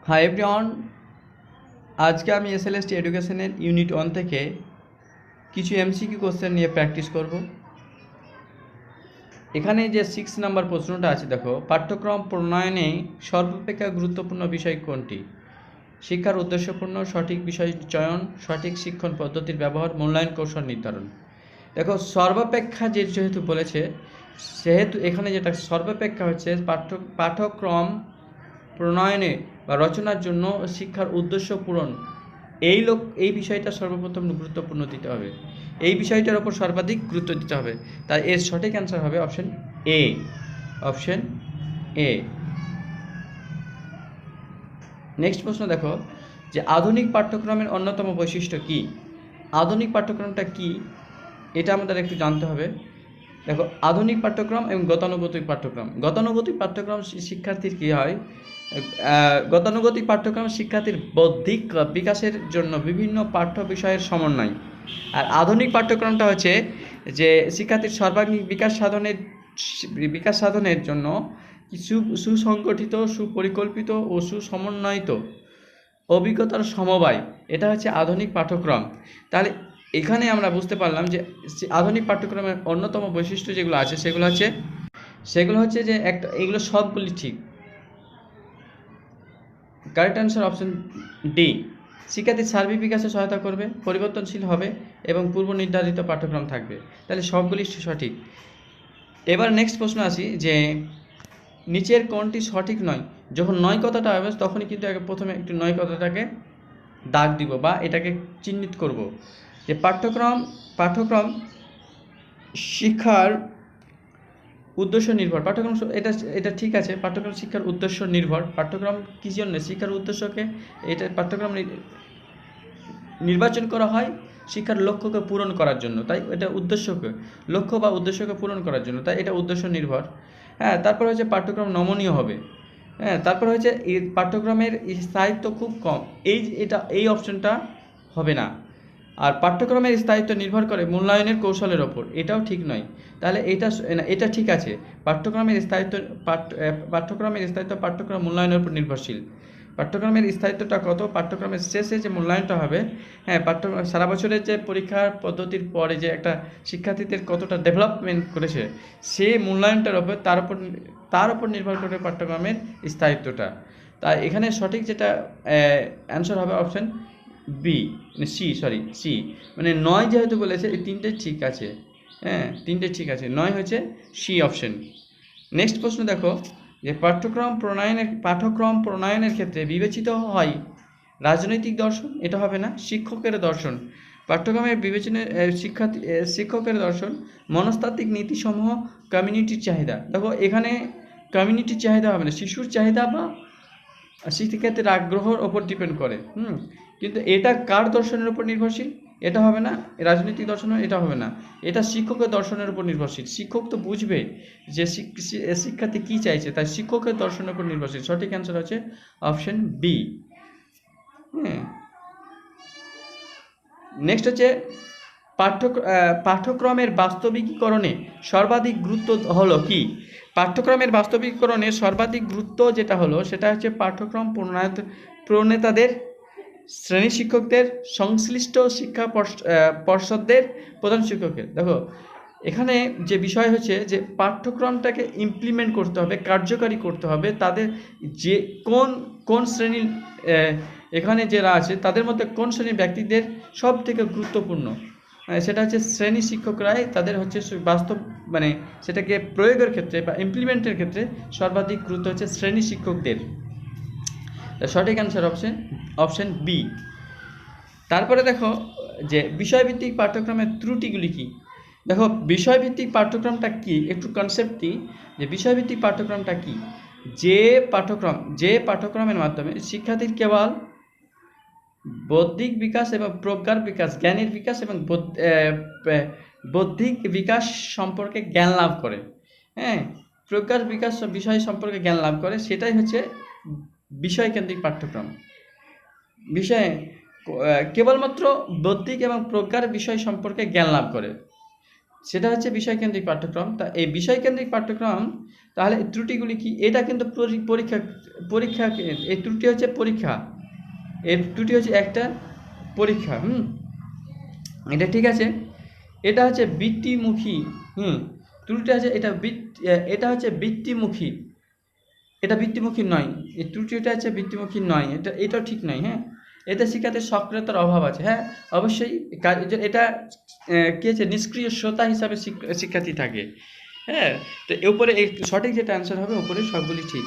Hi everyone, আজকে আমি SLST এডুকেশনের ইউনিট 1 থেকে কিছু এমসিকিউ কোশ্চেন নিয়ে প্র্যাকটিস করব। এখানে যে 6 নাম্বার প্রশ্নটা আছে, দেখো, পাঠ্যক্রম প্রণয়নে সর্বাপেক্ষা গুরুত্বপূর্ণ বিষয় কোনটি? শিক্ষার উদ্দেশ্যপূর্ণ, সঠিক বিষয় চয়ন, সঠিক শিক্ষণ পদ্ধতির ব্যবহার, মূল্যায়ন কৌশল নির্ধারণ। দেখো, সর্বাপেক্ষা যেহেতু বলেছে, সেহেতু এখানে যেটা সর্বাপেক্ষা হচ্ছে পাঠ্যক্রম প্রণয়নে বা রচনার জন্য শিক্ষার উদ্দেশ্য পূরণ, এই বিষয়টা সর্বপ্রথম গুরুত্বপূর্ণ দিতে হবে, এই বিষয়টার ওপর সর্বাধিক গুরুত্ব দিতে হবে। তাই এর সঠিক অ্যান্সার হবে option A. Option A. Next প্রশ্ন দেখো, যে আধুনিক পাঠ্যক্রমের অন্যতম বৈশিষ্ট্য কি? আধুনিক পাঠ্যক্রমটা কি, এটা আমাদের একটু জানতে হবে। দেখো, আধুনিক পাঠ্যক্রম এবং গতানুগতিক পাঠ্যক্রম। গতানুগতিক পাঠ্যক্রম শিক্ষার্থীর কী হয়, গতানুগতিক পাঠ্যক্রম শিক্ষার্থীর বৌদ্ধিক বিকাশের জন্য বিভিন্ন পাঠ্য বিষয়ের সমন্বয়। আর আধুনিক পাঠ্যক্রমটা হচ্ছে যে শিক্ষার্থীর সর্বাঙ্গীন বিকাশ সাধনের জন্য সুসংগঠিত, সুপরিকল্পিত ও সুসমন্বয়িত অভিজ্ঞতার সমবায়। এটা হচ্ছে আধুনিক পাঠ্যক্রম। তাহলে এখানে আমরা বুঝতে পারলাম যে আধুনিক পাঠ্যক্রমের অন্যতম বৈশিষ্ট্য যেগুলো আছে সেগুলো হচ্ছে যে এগুলো সবগুলি ঠিক। Correct answer option D. শিক্ষার্থীর সার্বিক বিকাশে সহায়তা করবে, পরিবর্তনশীল হবে এবং পূর্ব নির্ধারিত পাঠ্যক্রম থাকবে। তাহলে সবগুলি সঠিক। এবার নেক্সট প্রশ্ন আসি, যে নিচের কোনটি সঠিক নয়? যখন নয় কথাটা হবে তখনই কিন্তু প্রথমে একটু নয় কথাটাকে দাগ দিব বা এটাকে চিহ্নিত করব, যে পাঠ্যক্রম শিক্ষার উদ্দেশ্য নির্ভর। পাঠ্যক্রম এটা ঠিক আছে, পাঠ্যক্রম শিক্ষার উদ্দেশ্য নির্ভর। পাঠ্যক্রম কী জন্য? শিক্ষার উদ্দেশ্যকে এটা পাঠ্যক্রম নির্বাচন করা হয় শিক্ষার লক্ষ্যকে পূরণ করার জন্য, তাই এটা লক্ষ্য বা উদ্দেশ্যকে পূরণ করার জন্য, তাই এটা উদ্দেশ্য নির্ভর। হ্যাঁ, তারপর হচ্ছে পাঠ্যক্রম নমনীয় হবে। হ্যাঁ, তারপর হচ্ছে এই পাঠ্যক্রমের স্থায়িত্ব খুব কম, এই অপশনটা হবে না। আর পাঠ্যক্রমের স্থায়িত্ব নির্ভর করে মূল্যায়নের কৌশলের ওপর, এটাও ঠিক নয়। তাহলে এটা ঠিক আছে, পাঠ্যক্রমের স্থায়িত্ব পাঠ্যক্রম মূল্যায়নের উপর নির্ভরশীল। পাঠ্যক্রমের স্থায়িত্বটা কত? পাঠ্যক্রমের শেষে যে মূল্যায়নটা হবে, হ্যাঁ, সারা বছরের যে পরীক্ষার পদ্ধতির পরে যে একটা শিক্ষার্থীদের কতটা ডেভেলপমেন্ট করেছে, সেই মূল্যায়নটার ওপর তার উপর নির্ভর করে পাঠ্যক্রমের স্থায়িত্বটা। তাই এখানে সঠিক যেটা অ্যান্সার হবে অপশন বি, সি। মানে 9 যেহেতু বলেছে, এই তিনটে ঠিক আছে। হ্যাঁ, তিনটে ঠিক আছে, 9 হচ্ছে সি অপশন। নেক্সট প্রশ্ন দেখো, যে পাঠ্যক্রম প্রণয়নের ক্ষেত্রে বিবেচিত হয় রাজনৈতিক দর্শন, এটা হবে না। শিক্ষকের দর্শন, পাঠ্যক্রমের বিবেচনায় শিক্ষকের দর্শন, মনস্তাত্ত্বিক নীতিসমূহ, কমিউনিটির চাহিদা। দেখো, এখানে কমিউনিটির চাহিদা হবে না, শিশুর চাহিদা বা শিক্ষার্থীর আগ্রহের ওপর ডিপেন্ড করে। কিন্তু এটা কার দর্শনের উপর নির্ভরশীল? এটা হবে না। রাজনৈতিক দর্শন, এটা হবে না। এটা শিক্ষকের দর্শনের উপর নির্ভরশীল। শিক্ষক তো বুঝবে যে শিক্ষার্থী কী চাইছে, তাই শিক্ষকের দর্শনের উপর নির্ভরশীল। সঠিক অ্যান্সার হচ্ছে অপশন বি। হ্যাঁ, নেক্সট হচ্ছে পাঠ্যক্রমের বাস্তবিকীকরণে সর্বাধিক গুরুত্ব হলো কি? পাঠ্যক্রমের বাস্তবিকীকরণে সর্বাধিক গুরুত্ব যেটা হলো, সেটা হচ্ছে পাঠ্যক্রম প্রণেতাদের, শ্রেণী শিক্ষকদের, সংশ্লিষ্ট শিক্ষা পর্ষদদের, প্রধান শিক্ষকের। দেখো, এখানে যে বিষয় হচ্ছে যে পাঠ্যক্রমটাকে ইমপ্লিমেন্ট করতে হবে, কার্যকারী করতে হবে। তাদের যে কোন শ্রেণীর এখানে যারা আছে তাদের মধ্যে কোন শ্রেণীর ব্যক্তিদের সব থেকে গুরুত্বপূর্ণ, সেটা হচ্ছে শ্রেণী শিক্ষকরাই। তাদের হচ্ছে বাস্তব মানে সেটাকে প্রয়োগের ক্ষেত্রে বা ইমপ্লিমেন্টের ক্ষেত্রে সর্বাধিক গুরুত্ব হচ্ছে শ্রেণী শিক্ষকদের। সঠিক অ্যান্সার অপশন বি। তারপরে দেখো, যে বিষয়ভিত্তিক পাঠ্যক্রমের ত্রুটিগুলি কী? দেখো, বিষয়ভিত্তিক পাঠ্যক্রমটা কি, একটু কনসেপ্ট দিই যে বিষয়ভিত্তিক পাঠ্যক্রমটা কি। যে পাঠ্যক্রমের মাধ্যমে শিক্ষার্থীর কেবল বৌদ্ধিক বিকাশ এবং প্রজ্ঞার বিকাশ, জ্ঞানের বিকাশ এবং বৌদ্ধিক বিকাশ সম্পর্কে জ্ঞান লাভ করে, হ্যাঁ, প্রজ্ঞার বিকাশ বিষয় সম্পর্কে জ্ঞান লাভ করে, সেটাই হচ্ছে বিষয়কেন্দ্রিক পাঠ্যক্রম। কেবলমাত্র বৌদ্ধিক এবং প্রজ্ঞার বিষয় সম্পর্কে জ্ঞান লাভ করে। সেটা হচ্ছে বিষয়কেন্দ্রিক পাঠ্যক্রম। তা এই বিষয়কেন্দ্রিক পাঠ্যক্রম তাহলে এই ত্রুটিগুলি কি? এটা কিন্তু পরীক্ষা পরীক্ষা এই ত্রুটি হচ্ছে পরীক্ষা, এর ত্রুটি হচ্ছে একটা পরীক্ষা। এটা ঠিক আছে। এটা হচ্ছে বৃত্তিমুখী। ত্রুটিটা আছে এটা হচ্ছে বৃত্তিমুখী, এটা বৃত্তিমুখী নয়। এই ত্রুটিটা হচ্ছে বৃত্তিমুখী নয়, এটাও ঠিক নয়। এতে শিক্ষার্থীর সক্রিয়তার অভাব আছে। অবশ্যই এটা কি আছে, নিষ্ক্রিয় শ্রোতা হিসাবে শিক্ষার্থী থাকে। তো এর উপরে এই সঠিক যেটা অ্যান্সার হবে উপরে সবগুলি ঠিক।